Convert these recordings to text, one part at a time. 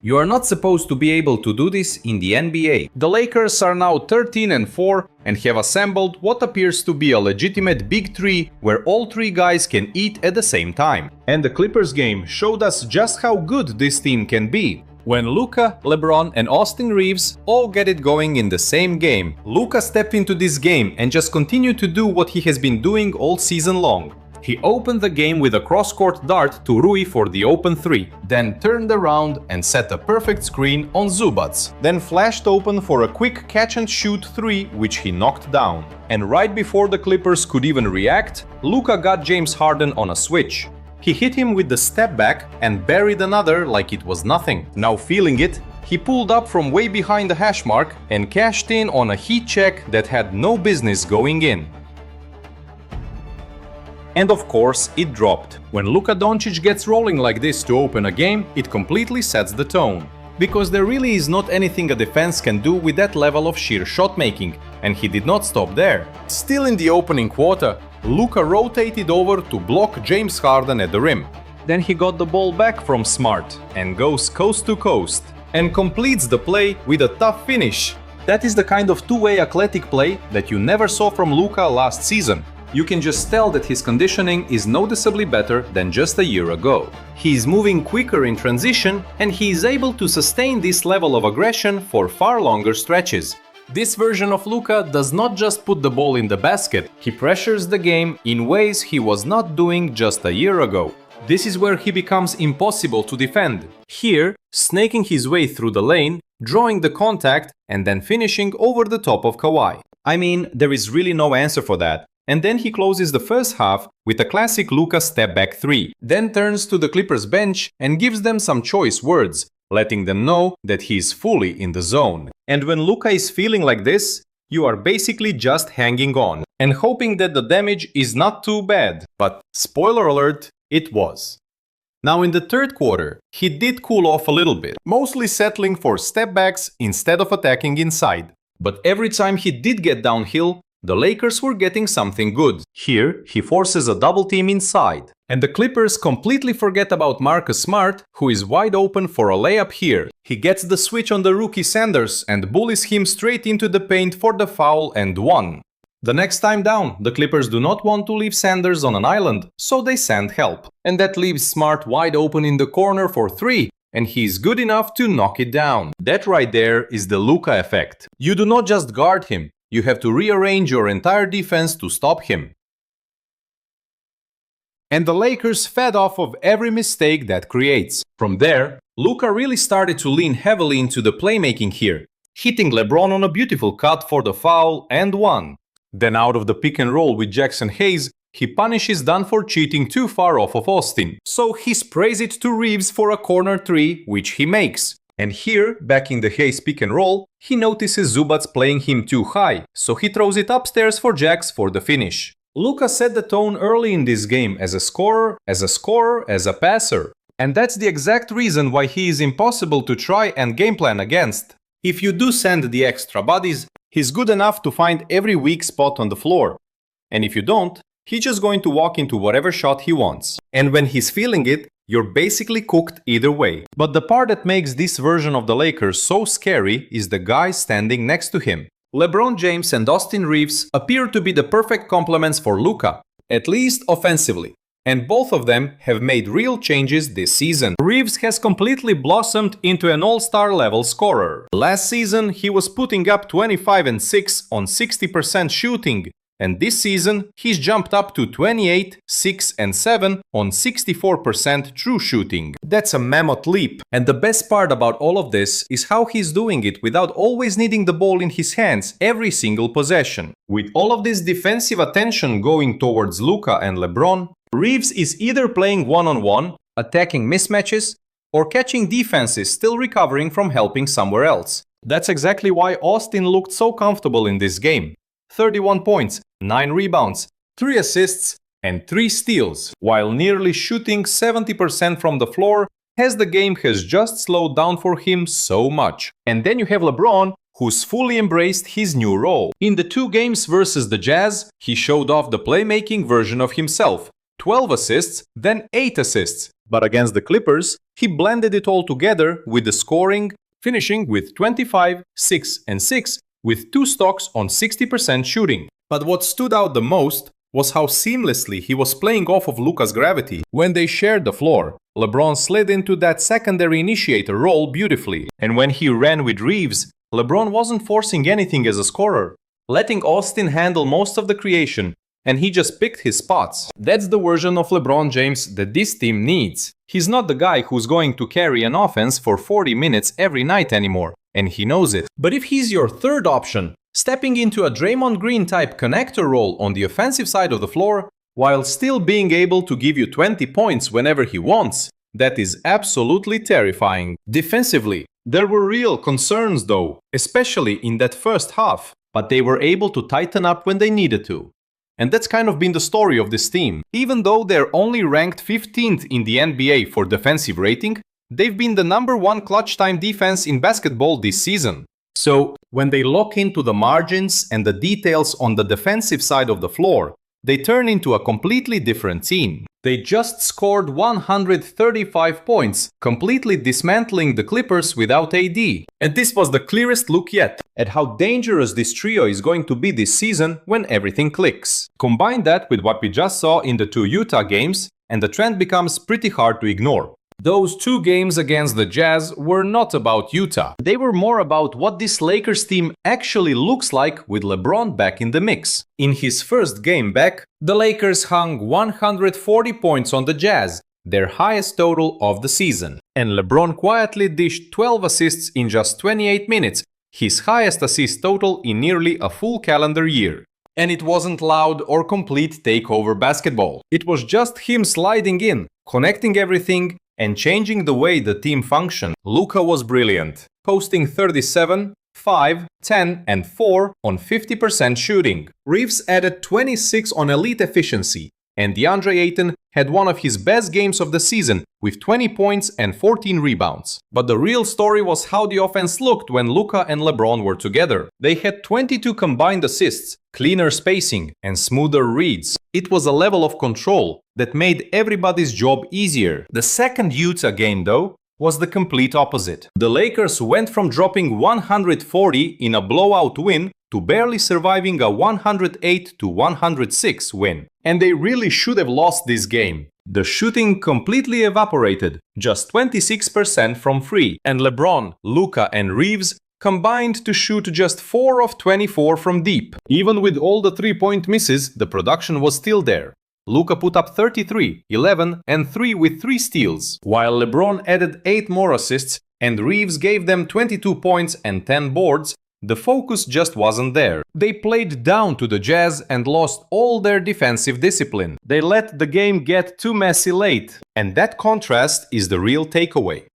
You are not supposed to be able to do this in the NBA. The Lakers are now 13-4 and have assembled what appears to be a legitimate big three where all three guys can eat at the same time. And the Clippers game showed us just how good this team can be. When Luka, LeBron and Austin Reaves all get it going in the same game, Luka stepped into this game and just continued to do what he has been doing all season long. He opened the game with a cross-court dart to Rui for the open three, then turned around and set a perfect screen on Zubac, then flashed open for a quick catch-and-shoot three which he knocked down. And right before the Clippers could even react, Luka got James Harden on a switch. He hit him with the step back and buried another like it was nothing. Now feeling it, he pulled up from way behind the hash mark and cashed in on a heat check that had no business going in. And of course, it dropped. When Luka Dončić gets rolling like this to open a game, it completely sets the tone. Because there really is not anything a defense can do with that level of sheer shot making, and he did not stop there. Still in the opening quarter, Luka rotated over to block James Harden at the rim. Then he got the ball back from Smart and goes coast to coast and completes the play with a tough finish. That is the kind of two-way athletic play that you never saw from Luka last season. You can just tell that his conditioning is noticeably better than just a year ago. He is moving quicker in transition and he is able to sustain this level of aggression for far longer stretches. This version of Luka does not just put the ball in the basket, he pressures the game in ways he was not doing just a year ago. This is where he becomes impossible to defend. Here, snaking his way through the lane, drawing the contact and then finishing over the top of Kawhi. I mean, there is really no answer for that. And then he closes the first half with a classic Luka step-back three, then turns to the Clippers bench and gives them some choice words, letting them know that he is fully in the zone. And when Luka is feeling like this, you are basically just hanging on and hoping that the damage is not too bad. But spoiler alert, it was. Now in the third quarter, he did cool off a little bit, mostly settling for step-backs instead of attacking inside. But every time he did get downhill, the Lakers were getting something good. Here, he forces a double team inside. And the Clippers completely forget about Marcus Smart, who is wide open for a layup here. He gets the switch on the rookie Sanders and bullies him straight into the paint for the foul and one. The next time down, the Clippers do not want to leave Sanders on an island, so they send help. And that leaves Smart wide open in the corner for three. And he is good enough to knock it down. That right there is the Luka effect. You do not just guard him. You have to rearrange your entire defense to stop him. And the Lakers fed off of every mistake that creates. From there, Luka really started to lean heavily into the playmaking here, hitting LeBron on a beautiful cut for the foul and one. Then out of the pick and roll with Jackson Hayes, he punishes Dunn for cheating too far off of Austin. So he sprays it to Reaves for a corner three, which he makes. And here, back in the Hayes pick and roll, he notices Zubac playing him too high, so he throws it upstairs for Jax for the finish. Luka set the tone early in this game as a scorer, as a passer. And that's the exact reason why he is impossible to try and game plan against. If you do send the extra bodies, he's good enough to find every weak spot on the floor. And if you don't, he's just going to walk into whatever shot he wants. And when he's feeling it, you're basically cooked either way. But the part that makes this version of the Lakers so scary is the guy standing next to him. LeBron James and Austin Reaves appear to be the perfect complements for Luka, at least offensively. And both of them have made real changes this season. Reaves has completely blossomed into an all-star level scorer. Last season, he was putting up 25 and 6 on 60% shooting. And this season, he's jumped up to 28, 6 and 7 on 64% true shooting. That's a mammoth leap. And the best part about all of this is how he's doing it without always needing the ball in his hands every single possession. With all of this defensive attention going towards Luka and LeBron, Reaves is either playing one-on-one, attacking mismatches, or catching defenses still recovering from helping somewhere else. That's exactly why Austin looked so comfortable in this game. 31 points, 9 rebounds, 3 assists, and 3 steals, while nearly shooting 70% from the floor as the game has just slowed down for him so much. And then you have LeBron, who's fully embraced his new role. In the 2 games versus the Jazz, he showed off the playmaking version of himself. 12 assists, then 8 assists. But against the Clippers, he blended it all together with the scoring, finishing with 25, 6, and 6, with 2 stocks on 60% shooting. But what stood out the most was how seamlessly he was playing off of Luka's gravity. When they shared the floor, LeBron slid into that secondary initiator role beautifully. And when he ran with Reaves, LeBron wasn't forcing anything as a scorer, letting Austin handle most of the creation, and he just picked his spots. That's the version of LeBron James that this team needs. He's not the guy who's going to carry an offense for 40 minutes every night anymore, and he knows it. But if he's your third option, stepping into a Draymond Green type connector role on the offensive side of the floor, while still being able to give you 20 points whenever he wants, that is absolutely terrifying. Defensively, there were real concerns though, especially in that first half, but they were able to tighten up when they needed to. And that's kind of been the story of this team. Even though they're only ranked 15th in the NBA for defensive rating, they've been the #1 clutch time defense in basketball this season. So, when they lock into the margins and the details on the defensive side of the floor, they turn into a completely different team. They just scored 135 points, completely dismantling the Clippers without AD. And this was the clearest look yet at how dangerous this trio is going to be this season when everything clicks. Combine that with what we just saw in the 2 Utah games, and the trend becomes pretty hard to ignore. Those 2 games against the Jazz were not about Utah. They were more about what this Lakers team actually looks like with LeBron back in the mix. In his first game back, the Lakers hung 140 points on the Jazz, their highest total of the season. And LeBron quietly dished 12 assists in just 28 minutes, his highest assist total in nearly a full calendar year. And it wasn't loud or complete takeover basketball. It was just him sliding in, connecting everything, and changing the way the team functioned. Luka was brilliant, posting 37, 5, 10, and 4 on 50% shooting. Reaves added 26 on elite efficiency, and DeAndre Ayton had one of his best games of the season with 20 points and 14 rebounds. But the real story was how the offense looked when Luka and LeBron were together. They had 22 combined assists, cleaner spacing, and smoother reads. It was a level of control that made everybody's job easier. The second Utah game, though, was the complete opposite. The Lakers went from dropping 140 in a blowout win to barely surviving a 108-106 win. And they really should have lost this game. The shooting completely evaporated, just 26% from free, and LeBron, Luka, and Reaves combined to shoot just 4 of 24 from deep. Even with all the 3-point misses, the production was still there. Luka put up 33, 11, and 3 with 3 steals, while LeBron added 8 more assists and Reaves gave them 22 points and 10 boards. The focus just wasn't there. They played down to the Jazz and lost all their defensive discipline. They let the game get too messy late, and that contrast is the real takeaway.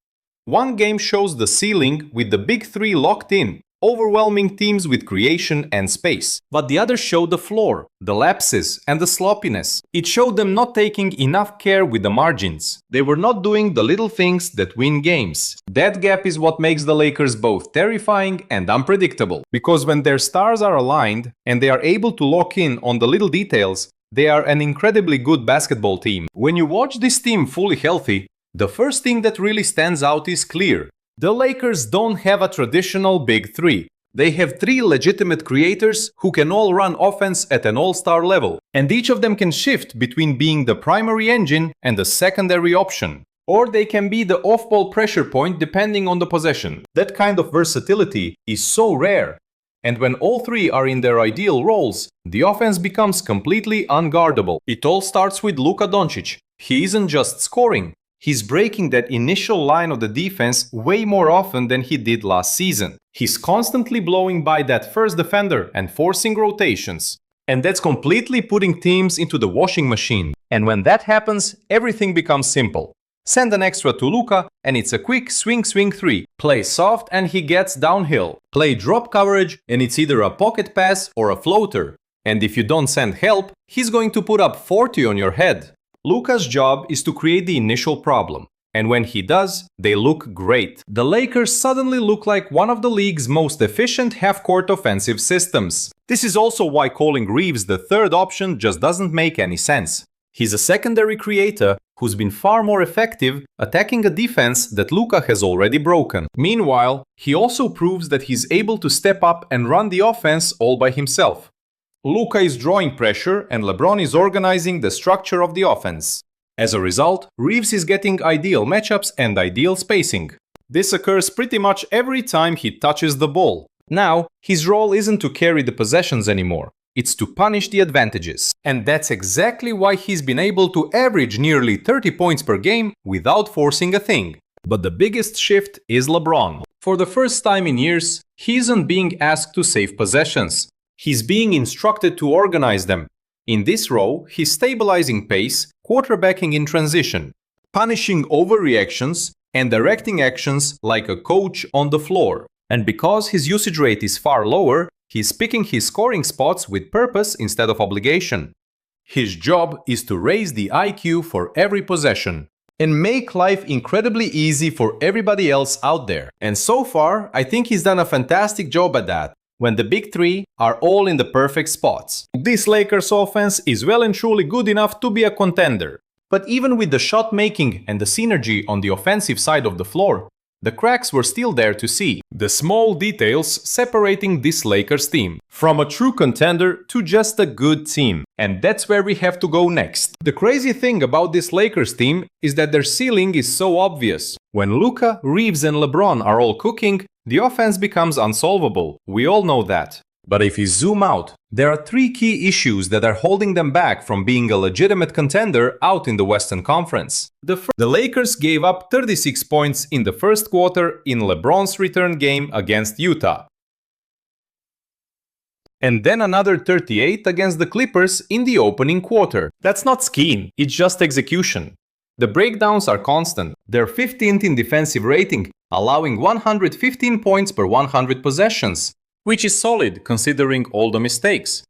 One game shows the ceiling with the big 3 locked in, overwhelming teams with creation and space. But the other showed the floor, the lapses, and the sloppiness. It showed them not taking enough care with the margins. They were not doing the little things that win games. That gap is what makes the Lakers both terrifying and unpredictable. Because when their stars are aligned and they are able to lock in on the little details, they are an incredibly good basketball team. When you watch this team fully healthy, the first thing that really stands out is clear. The Lakers don't have a traditional big 3. They have 3 legitimate creators who can all run offense at an all-star level, and each of them can shift between being the primary engine and the secondary option. Or they can be the off-ball pressure point depending on the possession. That kind of versatility is so rare. And when all 3 are in their ideal roles, the offense becomes completely unguardable. It all starts with Luka Dončić. He isn't just scoring. He's breaking that initial line of the defense way more often than he did last season. He's constantly blowing by that first defender and forcing rotations. And that's completely putting teams into the washing machine. And when that happens, everything becomes simple. Send an extra to Luka and it's a quick swing 3. Play soft and he gets downhill. Play drop coverage and it's either a pocket pass or a floater. And if you don't send help, he's going to put up 40 on your head. Luka's job is to create the initial problem, and when he does, they look great. The Lakers suddenly look like one of the league's most efficient half-court offensive systems. This is also why calling Reaves the third option just doesn't make any sense. He's a secondary creator who's been far more effective attacking a defense that Luka has already broken. Meanwhile, he also proves that he's able to step up and run the offense all by himself. Luka is drawing pressure and LeBron is organizing the structure of the offense. As a result, Reaves is getting ideal matchups and ideal spacing. This occurs pretty much every time he touches the ball. Now, his role isn't to carry the possessions anymore. It's to punish the advantages. And that's exactly why he's been able to average nearly 30 points per game without forcing a thing. But the biggest shift is LeBron. For the first time in years, he isn't being asked to save possessions. He's being instructed to organize them. In this role, he's stabilizing pace, quarterbacking in transition, punishing overreactions, and directing actions like a coach on the floor. And because his usage rate is far lower, he's picking his scoring spots with purpose instead of obligation. His job is to raise the IQ for every possession and make life incredibly easy for everybody else out there. And so far, I think he's done a fantastic job at that, when the big three are all in the perfect spots. This Lakers offense is well and truly good enough to be a contender. But even with the shot making and the synergy on the offensive side of the floor, the cracks were still there to see. The small details separating this Lakers team from a true contender to just a good team. And that's where we have to go next. The crazy thing about this Lakers team is that their ceiling is so obvious. When Luka, Reaves and LeBron are all cooking, the offense becomes unsolvable. We all know that. But if you zoom out, there are three key issues that are holding them back from being a legitimate contender out in the Western Conference. The Lakers gave up 36 points in the first quarter in LeBron's return game against Utah. And then another 38 against the Clippers in the opening quarter. That's not scheme, it's just execution. The breakdowns are constant. They're 15th in defensive rating, allowing 115 points per 100 possessions, which is solid considering all the mistakes.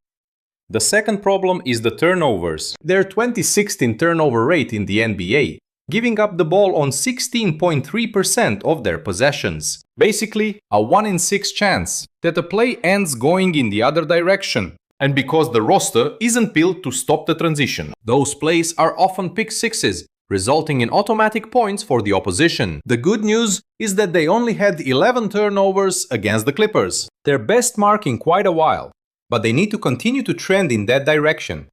The second problem is the turnovers. They're 26th in turnover rate in the NBA, giving up the ball on 16.3% of their possessions. Basically, a 1 in 6 chance that a play ends going in the other direction. And because the roster isn't built to stop the transition, those plays are often pick sixes, resulting in automatic points for the opposition. The good news is that they only had 11 turnovers against the Clippers, their best mark in quite a while, but they need to continue to trend in that direction.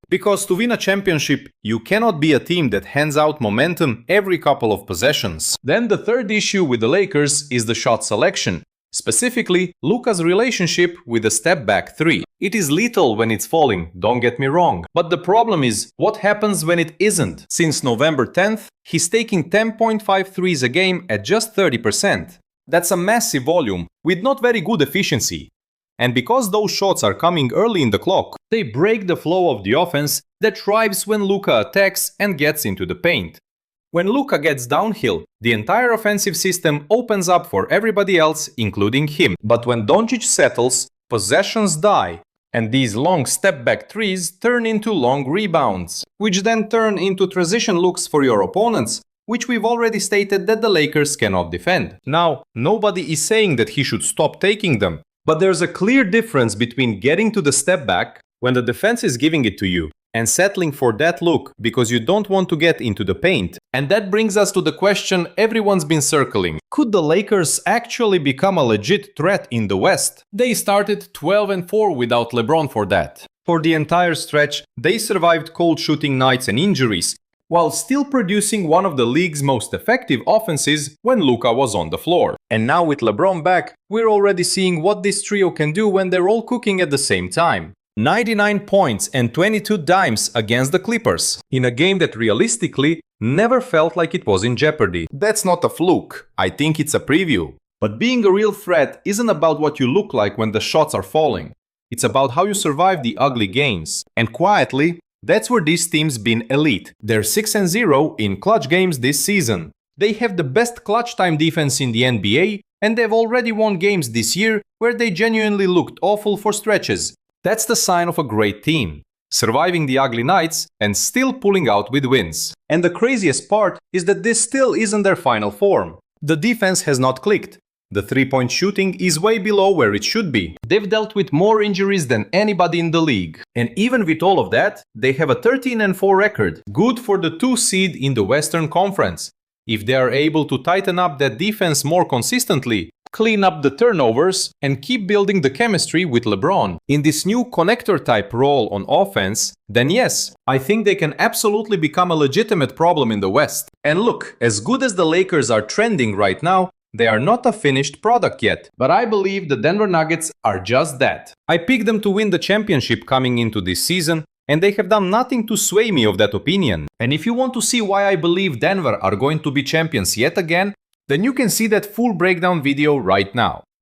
Because to win a championship, you cannot be a team that hands out momentum every couple of possessions. Then the third issue with the Lakers is the shot selection. Specifically, Luka's relationship with the step-back three. It is lethal when it's falling, don't get me wrong. But the problem is, what happens when it isn't? Since November 10th, he's taking 10.5 threes a game at just 30%. That's a massive volume, with not very good efficiency. And because those shots are coming early in the clock, they break the flow of the offense that thrives when Luka attacks and gets into the paint. When Luka gets downhill, the entire offensive system opens up for everybody else, including him. But when Dončić settles, possessions die, and these long step-back threes turn into long rebounds, which then turn into transition looks for your opponents, which we've already stated that the Lakers cannot defend. Now, nobody is saying that he should stop taking them, but there's a clear difference between getting to the step-back when the defense is giving it to you, and settling for that look because you don't want to get into the paint. And that brings us to the question everyone's been circling. Could the Lakers actually become a legit threat in the West? They started 12-4 without LeBron for that. For the entire stretch, they survived cold shooting nights and injuries, while still producing one of the league's most effective offenses when Luka was on the floor. And now with LeBron back, we're already seeing what this trio can do when they're all cooking at the same time. 99 points and 22 dimes against the Clippers, in a game that realistically never felt like it was in jeopardy. That's not a fluke, I think it's a preview. But being a real threat isn't about what you look like when the shots are falling. It's about how you survive the ugly games. And quietly, that's where this team's been elite. They're 6-0 in clutch games this season. They have the best clutch time defense in the NBA, and they've already won games this year where they genuinely looked awful for stretches. That's the sign of a great team, surviving the ugly nights and still pulling out with wins. And the craziest part is that this still isn't their final form. The defense has not clicked. The three-point shooting is way below where it should be. They've dealt with more injuries than anybody in the league. And even with all of that, they have a 13-4 record, good for the 2 seed in the Western Conference. If they are able to tighten up that defense more consistently, clean up the turnovers, and keep building the chemistry with LeBron in this new connector-type role on offense, then yes, I think they can absolutely become a legitimate problem in the West. And look, as good as the Lakers are trending right now, they are not a finished product yet, but I believe the Denver Nuggets are just that. I picked them to win the championship coming into this season, and they have done nothing to sway me of that opinion. And if you want to see why I believe Denver are going to be champions yet again, then you can see that full breakdown video right now.